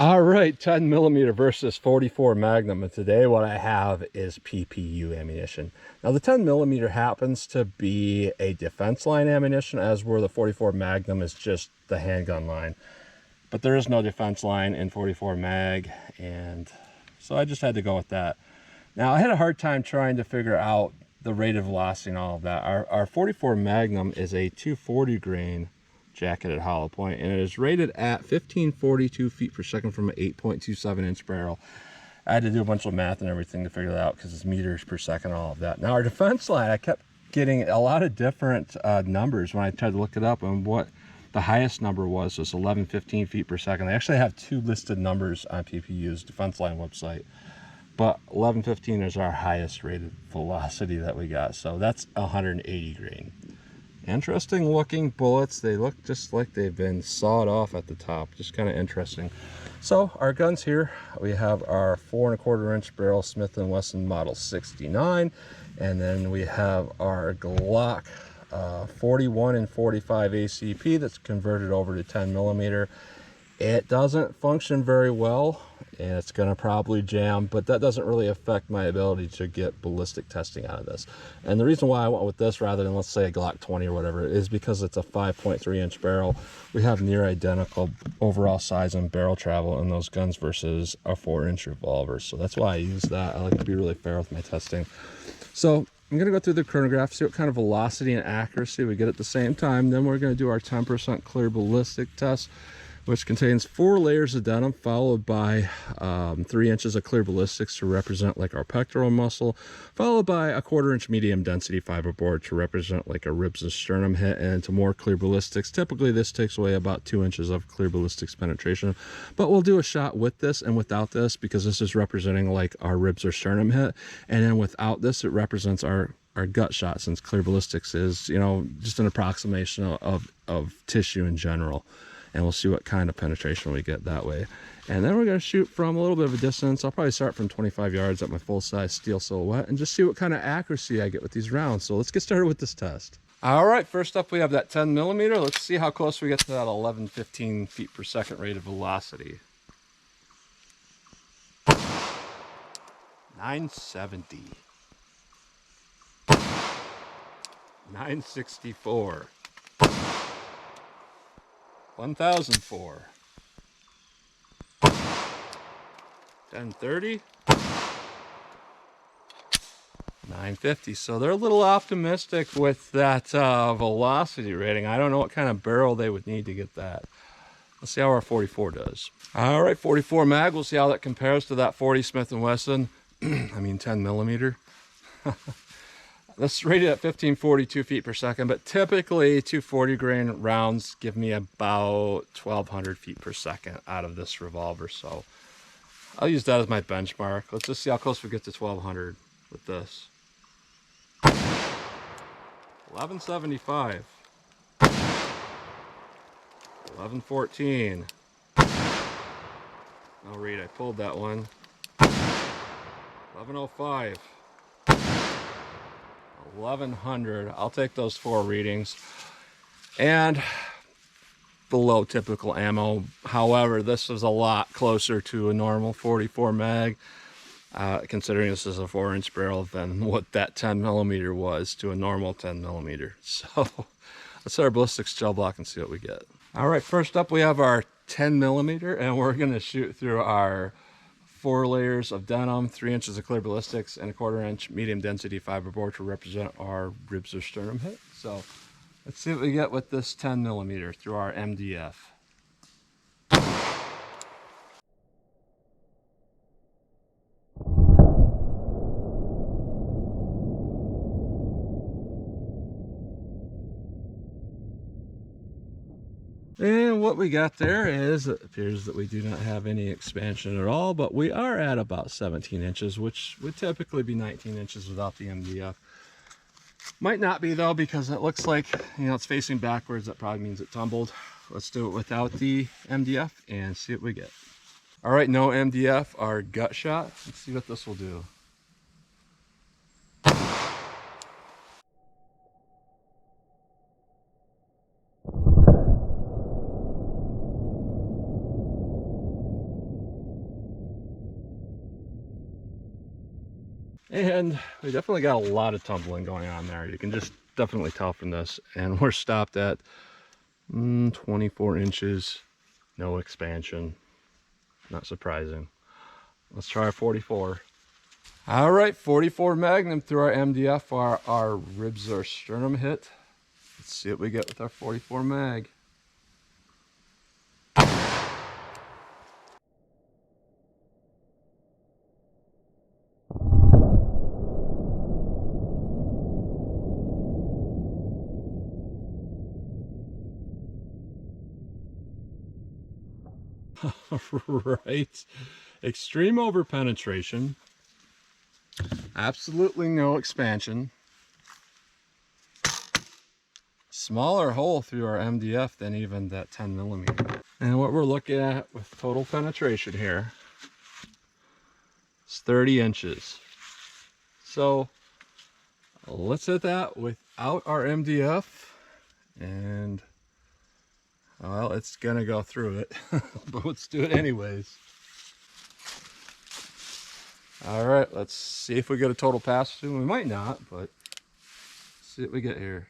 All right, 10 millimeter versus 44 Magnum, and today what I have is PPU ammunition. Now the 10 millimeter happens to be a defense line ammunition, as where the 44 Magnum is just the handgun line. But there is no defense line in 44 Mag, and so I just had to go with that. Now I had a hard time trying to figure out the rate of velocity and all of that. Our 44 Magnum is a 240 grain jacketed hollow point, and it is rated at 1542 feet per second from an 8.27 inch barrel. I had to do a bunch of math and everything to figure that out because it's meters per second, all of that. Now our defense line, I kept getting a lot of different numbers when I tried to look it up, and what the highest number was 1115 feet per second. They actually have two listed numbers on PPU's defense line website, but 1115 is our highest rated velocity that we got, so that's 180 grain. Interesting looking bullets. They look just like they've been sawed off at the top. Just kind of interesting. So our guns here, we have our 4 1/4 inch barrel Smith & Wesson Model 69, and then we have our Glock 41 and 45 ACP that's converted over to 10 millimeter. It doesn't function very well, and it's going to probably jam, but that doesn't really affect my ability to get ballistic testing out of this. And the reason why I went with this rather than, let's say, a Glock 20 or whatever is because it's a 5.3 inch barrel. We have near identical overall size and barrel travel in those guns versus a 4-inch revolver. So that's why I use that. I like to be really fair with my testing. So I'm going to go through the chronograph, see what kind of velocity and accuracy we get at the same time. Then we're going to do our 10% clear ballistic test, which contains 4 layers of denim, followed by 3 inches of clear ballistics to represent like our pectoral muscle, followed by a 1/4 inch medium density fiberboard to represent like a ribs and sternum hit, and to more clear ballistics. Typically this takes away about 2 inches of clear ballistics penetration, but we'll do a shot with this and without this because this is representing like our ribs or sternum hit, and then without this it represents our gut shot, since clear ballistics is, you know, just an approximation of tissue in general. And we'll see what kind of penetration we get that way. And then we're going to shoot from a little bit of a distance. I'll probably start from 25 yards at my full-size steel silhouette and just see what kind of accuracy I get with these rounds. So let's get started with this test. All right, first up we have that 10 millimeter. Let's see how close we get to that 1115 feet per second rate of velocity. 970. 964. 1004. 1030. 950. So they're a little optimistic with that velocity rating. I don't know what kind of barrel they would need to get that. Let's see how our 44 does. All right, 44 mag. We'll see how that compares to that 40 Smith & Wesson. I mean 10 millimeter. This is rated at 1542 feet per second, but typically 240 grain rounds give me about 1200 feet per second out of this revolver. So I'll use that as my benchmark. Let's just see how close we get to 1200 with this. 1175. 1114. No read, I pulled that one. 1105. 1100. I'll take those 4 readings, and below typical ammo. However, this is a lot closer to a normal 44 mag, considering this is a 4-inch barrel, than what that 10 millimeter was to a normal 10 millimeter. So let's set our ballistics gel block and see what we get. All right, first up we have our 10 millimeter, and we're going to shoot through our 4 layers of denim, 3 inches of clear ballistics, and a 1/4 inch medium density fiberboard to represent our ribs or sternum hit. So let's see what we get with this 10 millimeter through our MDF. And what we got there is, it appears that we do not have any expansion at all, but we are at about 17 inches, which would typically be 19 inches without the MDF. Might not be though, because it looks like, you know, it's facing backwards. That probably means it tumbled. Let's do it without the MDF and see what we get. All right, no MDF, our gut shot. Let's see what this will do. And we definitely got a lot of tumbling going on there. You can just definitely tell from this. And we're stopped at 24 inches, no expansion. Not surprising. Let's try 44. All right, 44 Magnum through our MDF. Our ribs or sternum hit. Let's see what we get with our 44 mag. Right, extreme over penetration, absolutely no expansion, smaller hole through our MDF than even that 10 millimeter. And what we're looking at with total penetration here is 30 inches. So let's hit that without our MDF, and well, it's gonna go through it, but let's do it anyways. All right, let's see if we get a total pass through. We might not, but let's see what we get here.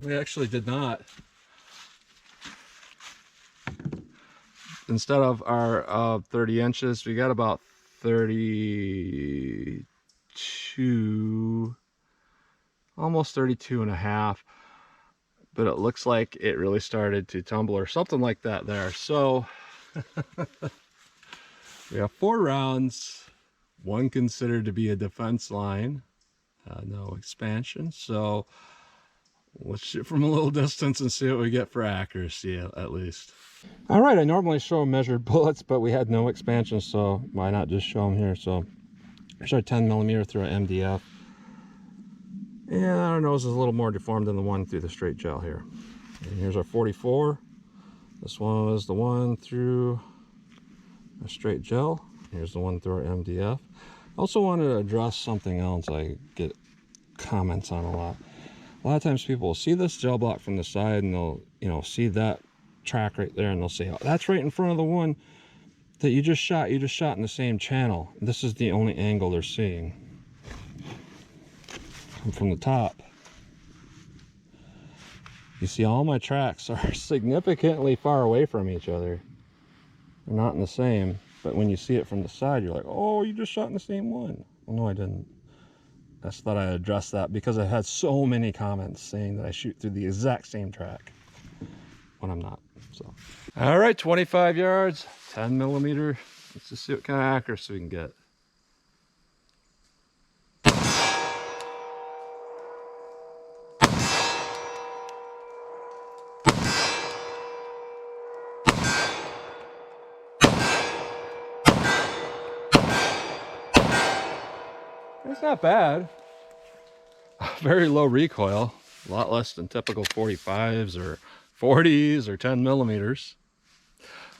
We actually did not. Instead of our 30 inches, we got about 32, almost 32 and a half. But it looks like it really started to tumble or something like that there. So we have 4 rounds, one considered to be a defense line, no expansion. So let's shoot from a little distance and see what we get for accuracy at least. All right, I normally show measured bullets, but we had no expansion, so why not just show them here? So here's our 10 millimeter through an MDF. And our nose is a little more deformed than the one through the straight gel here. And here's our 44. This one was the one through a straight gel. Here's the one through our MDF. I also wanted to address something else I get comments on a lot. A lot of times people will see this gel block from the side and they'll, see that track right there and they'll say, oh, that's right in front of the one that you just shot in the same channel. This is the only angle they're seeing. And from the top, you see all my tracks are significantly far away from each other. They're not in the same, but when you see it from the side, you're like, oh, you just shot in the same one. Well, no, I didn't. I just thought I'd address that because I had so many comments saying that I shoot through the exact same track when I'm not. So, all right, 25 yards, 10 millimeter. Let's just see what kind of accuracy we can get. It's not bad. Very low recoil, a lot less than typical 45s or 40s or 10 millimeters.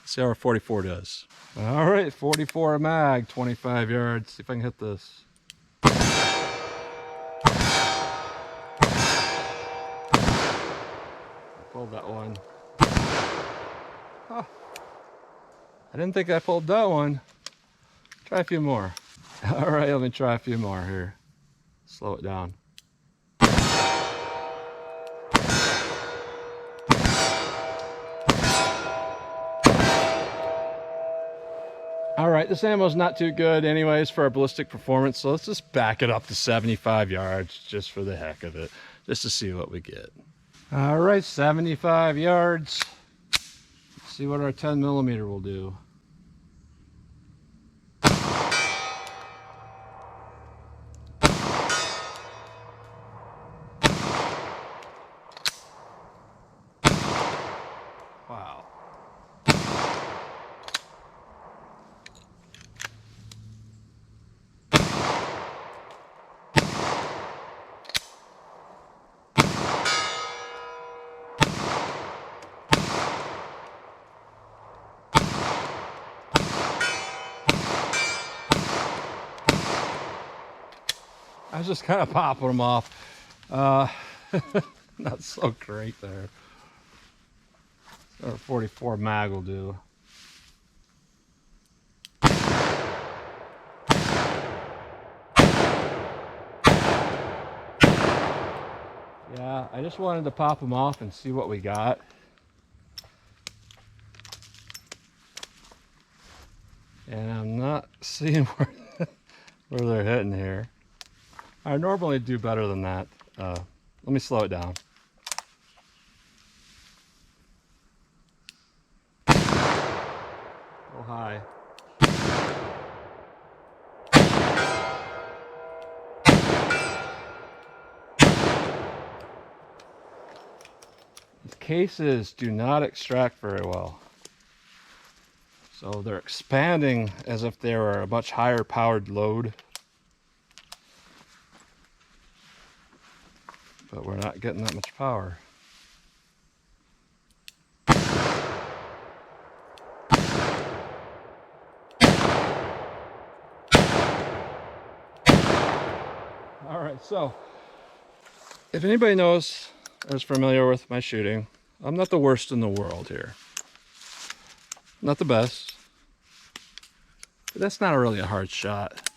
Let's see how our 44 does. All right, 44 mag, 25 yards. See if I can hit this. Pulled that one. Huh. I didn't think I pulled that one. Try a few more. All right, let me try a few more here. Slow it down. All right, this ammo is not too good anyways for our ballistic performance, so let's just back it up to 75 yards just for the heck of it, just to see what we get. All right, 75 yards. Let's see what our 10 millimeter will do. Wow. was just kind of popping them off. Not so great there. So 44 mag will do. Yeah, I just wanted to pop them off and see what we got. And I'm not seeing where they're hitting here. I normally do better than that. Let me slow it down. A little high. These cases do not extract very well. So they're expanding as if they were a much higher powered load. But we're not getting that much power. All right, so if anybody knows or is familiar with my shooting, I'm not the worst in the world here. Not the best. But that's not really a hard shot.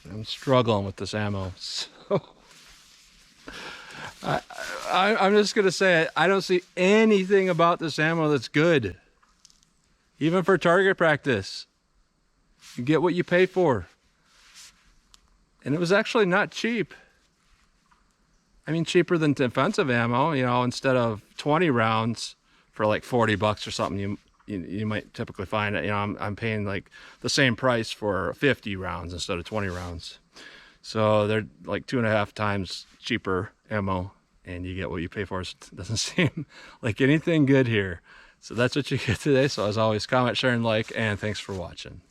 I'm struggling with this ammo. So I'm just going to say I don't see anything about this ammo that's good. Even for target practice. You get what you pay for. And it was actually not cheap. I mean, cheaper than defensive ammo, you know, instead of 20 rounds for like 40 bucks or something, you might typically find it, you know, I'm paying like the same price for 50 rounds instead of 20 rounds. So they're like 2.5 times cheaper ammo, and you get what you pay for. So it doesn't seem like anything good here. So that's what you get today. So as always, comment, share, and like, and thanks for watching.